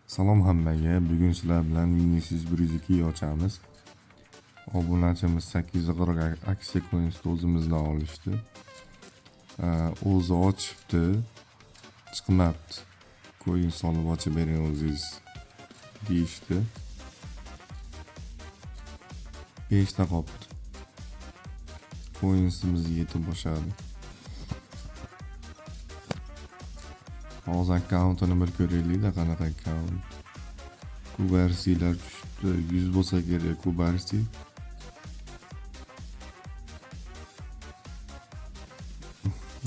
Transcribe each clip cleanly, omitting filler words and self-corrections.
Salom hammaga. Bugun sizlar bilan Vinicius 102 ochamiz. Obunachimiz 840 aksiya coinsni o'zimizdan olishdi. O'zi ochibdi, chiqmabdi. Coin solib ochib bering o'zingiz deyishdi. 5 ta qolibdi. Coinsimiz yetib boshladi. Hozir akkauntini bir ko'raylik-da, qanaqa akkaunt. Kubarsilar tushibdi. 100 bo'lsa kerak Kubarsi.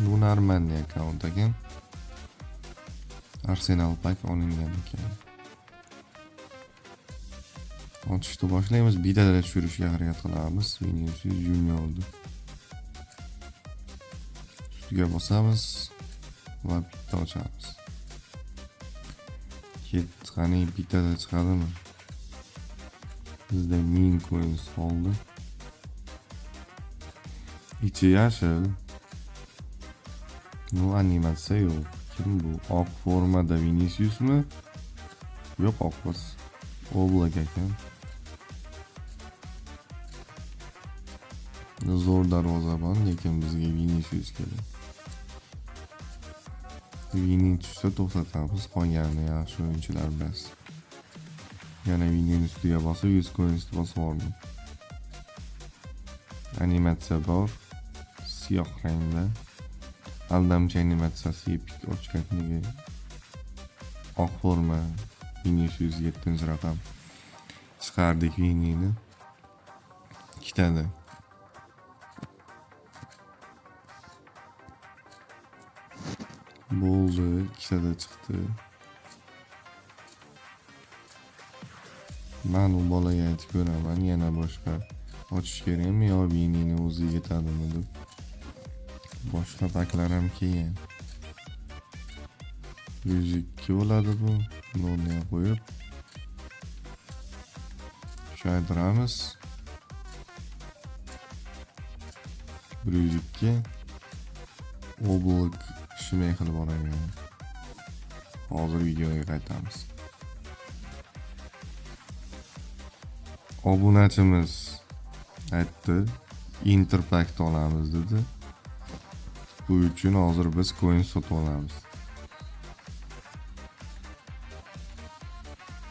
Bu Narmanniy akkaunt ekan. Arsenal pak olingan ekan. Ochishni boshlaymiz. Bitada tushirishga harakat qilamiz. Vinicius Juniorni. Ustiga bosamiz va bitta ochamiz. Qani bitada chiqadimi? Bizda 1000 coin qoldi. Ichi yashil. Bu animatsiya yo'q. Kim bu? Oq formada Viniciusmi? Yo'q, oqmas. Oblak ekan. Zo'r darvozabon, lekin bizga Vinicius kerak. Vinin tushsa to'xtatamiz, qolgani yaxshi o'yinchilar bas. Yana Vinin ustiga bosib 100 coin bosib oldim. Animatsiya bor, siyoh rangda. Aldamchi animatsiyasi epik ochganligi. Oq forma Vinicius 7-raqam. Chiqardik Vinini. Ikkitada. Bo'ldi, ikkitada chiqdi. Men u bolaga aytib ko'raman, yana boshqa ochish kerakmi yo Vinini o'zi yetadimi deb. Boshqa paklar ham keyin. 102 bo'ladi bu. Nolga qo'yib tushaytiramiz. 102 Oblak shimay qilib olaman. Hozir videoga qaytamiz. Obunachimiz aytdi, Interpack olamiz dedi. Bu uchun hozir biz coin sotib olamiz.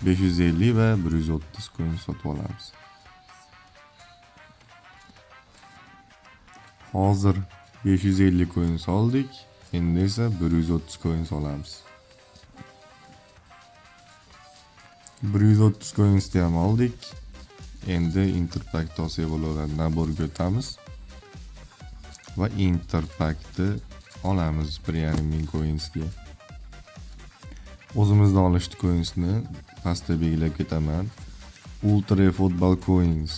550 va 130 coin sotib olamiz. Hozir 550 coin soldik. Endi esa 130 coin solamiz. 130 coinsni ham oldik. Endi Interpack tavsiya bo'ladi. Naborga o'tamiz. Va Interpackni olamiz 1.5 coinsga. O'zimizdan olishdi coinsni pastda belgilab ketaman. Ultra Football Coins.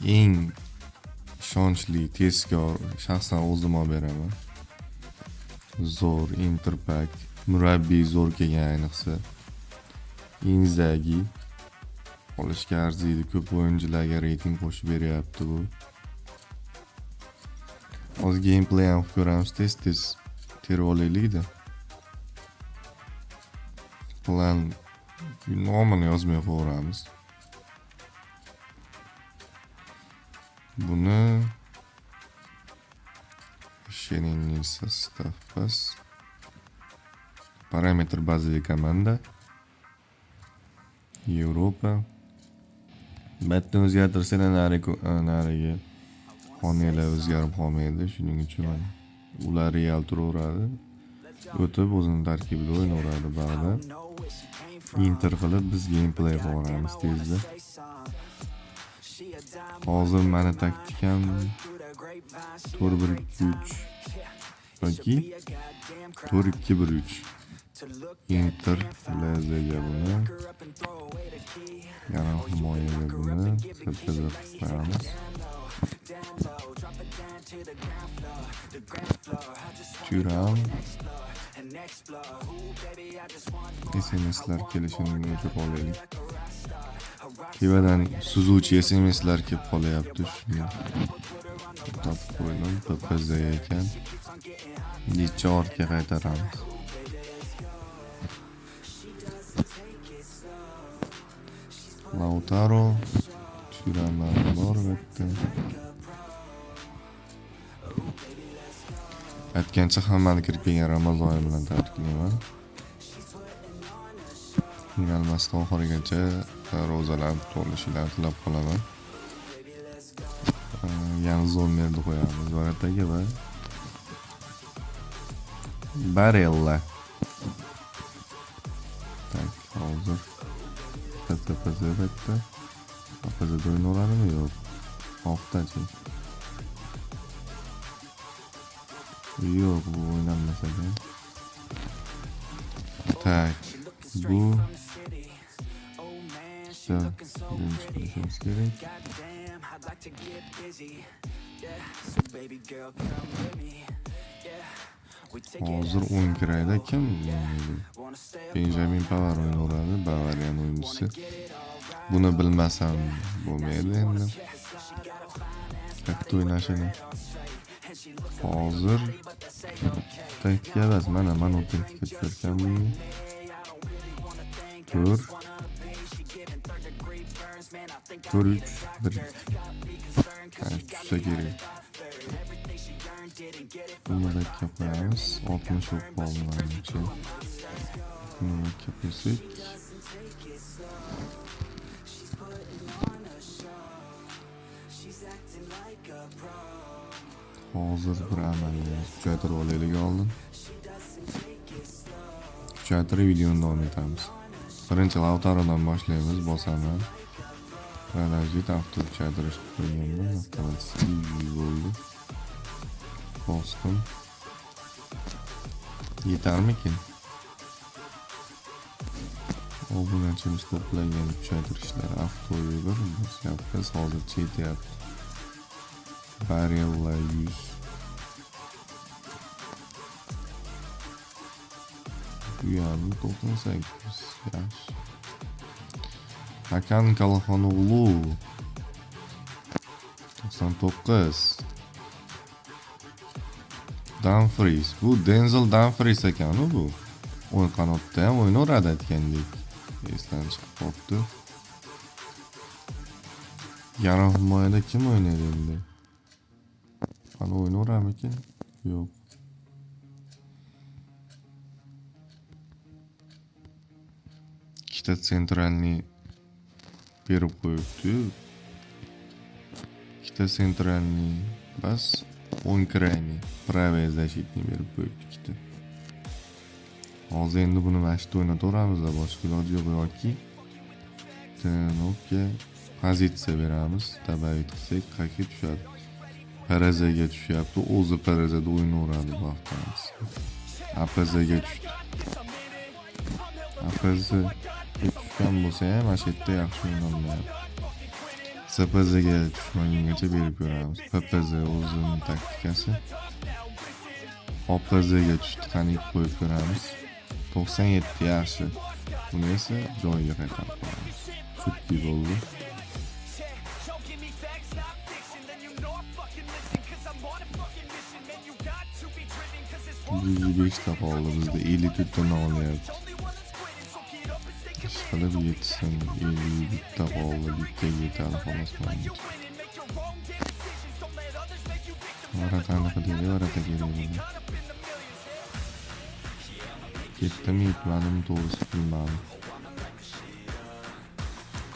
Eng ishonchli tezkor shaxsan o'zim olib beraman. Zo'r Interpack, murabbiy zo'r kelgan ayniqsa. Inzaghi olishga arziydi, ko'p o'yinchilarga reyting qo'shib beryapti bu. Hozir gameplay ham ko'ramiz, tez terib olaylik-da. Plan nomini yozmay qo'yamiz. Buni Sheninning sostav pas. Parametr bazali komanda. Yevropa. Bitta o'zgartirsalar nariga xoniylar o'zgarib qolmaydi. Shuning uchun ular real turaveradi. O'tib o'zining tarkibida o'ynaveradi ba'da. Inter qilib biz gameplay qilamiz tezda. Hozir meni taktikam 4-1-2-3 yoki 4-2-1-3. Inter lezaga buni. Yana himoyaga buni sepkada qo'yamiz. Turam. SMS'lar kelishini o'chirib olaylik. Kevadan suzuvchi SMS'lar kelib qolyapti. Topib qo'ydim, PPZ ekan. Necha ortga qaytaramiz. Lautaro tushiraman bor bitta. Aytgancha hammani kirib kelgan Ramazon oyi bilan tabriklayman. Uyalmasdan oxirigacha ro'zalarni to'lishingizni tilab qolaman. Yana Zommerni qo'yamiz varataga va Barella. Tak, hozir PSPZ bitta. PSPZ o'ynaradimi yo'q? Oqtachi. Yo'q, bu o'ynanmasa ekan. Tak, bu birinchi kerak. Hozir 10 kirayda kim o'ynaydi? Benjamin Pavard o'ynaydi, Bavarian o'yinchisi. Buni bilmasam bo'lmaydi endi. Katta o'ynashini. Hozir taktika emas, mana taktika ko'rgan bu. Tur 3 1 tushsa kerak. Buni da qo'yamiz. 60 o'q qolgancha. Buni qo'ysak. Hozir bir amalni kuchaytirib olaylik oldin. Kuchaytirib videoni davom etamiz. Birinchi Lautarodan boshlaymiz, bosaman. Radajit avto kuchaytirish qo'yganman, avtomatik bo'ldi. Bosdim. Yetarmikin? Obunachimiz to'plagan kuchaytirishlar avtoga bosyapmiz, hozir chetyapti. Barella 100. Uyarlı 98. Yaş. Hakan Kalahanoğlu 99. Dumfries. Bu Denzel Dumfries ekan bu. O'ng qanotda ham o'ynayveradi aytgandek. Esdan chiqib qolibdi. Yarim himoyada kim o'ynaydi endi? Qani o'ynayveramikin? Yo'q. Ikkita sentralni berib qo'yibdi. Ikkita sentralni bas, o'ng krayni, правый защитni berib qo'yibdi ikkita. Hozir endi buni mashqda o'ynataveramiz, boshqa iloji yo'q yoki Tenoga pozitsiya beramiz. Tabiiy qilsak qayerga tushadi? Parazaga tushyapti. O'zi Parazada o'ynaveradi bu haftamiz. APZga tushdi. APZ tushgan bo'lsa ham mana shu yerda yaxshi o'ynalmayapti. SPZga tushmagungacha berib ko'ramiz. PPZ o'zining taktikasi. OPZga tushdi, qani qo'yib ko'ramiz. 97 yaxshi. Buni esa joyiga qaytarib qo'yamiz. Chutki bo'ldi. 105 ta qoldi, bizda 54 ta olyapti. Ishqilib yetsin, 50 ta qoldi, bitta yetadi xolos menimcha. Varatani qilib, varata kerak edi. Ketdimi, yetmadimi, to'g'risi bilmadim.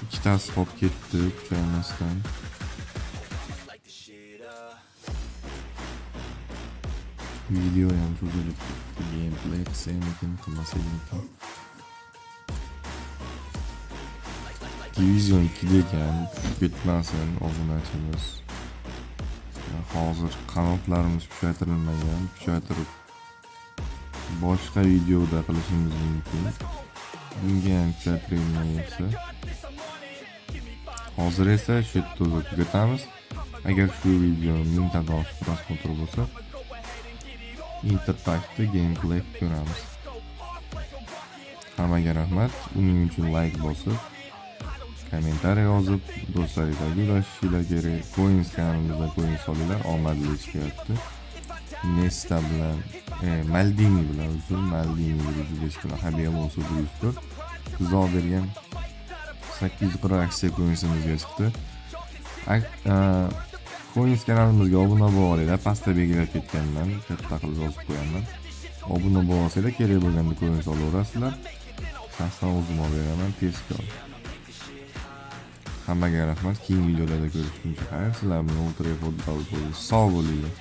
Ikkitasi qolib ketdi, kuchaymasdan. Video ham cho'zilib ketdi, gameplay qilsaymikin, qilmasaymikin. Division 2 ekan, ketmasin obunachimiz. Hozir qanotlarimiz kuchaytirilmagan, kuchaytirib boshqa videoda qilishimiz mumkin. Bunga ham kuchaytirilmayapsa. Hozir esa shu yerda tugatamiz. Agar shu video 1000 ta prosmotr bo'lsa, Interpack'da gameplay ko'ramiz. Hammaga rahmat. Uning uchun like bosib, kommentariy yozib, do'stlaringizga ulashishinglar kerak. Coins kanalimizda coin solinglar, omadli chiqyapti. Nesta bilan, Maldini bilan Maldini 105 bilan Habib 104. Siz bergan 840 aksiya coinsimizga chiqdi. Coins kanalimizga obuna bo'lib olinglar. Pastda belgilab ketganman, katta qilib yozib qo'yaman. Obuna bo'lib olsanglar, kerak bo'lganda coins olaverasizlar. Shaxsan o'zim olib beraman, tezkor. Hammaga rahmat. Keyingi videolarda ko'rishguncha xayr. Sizlar bilan o'ltirib sog' bo'linglar.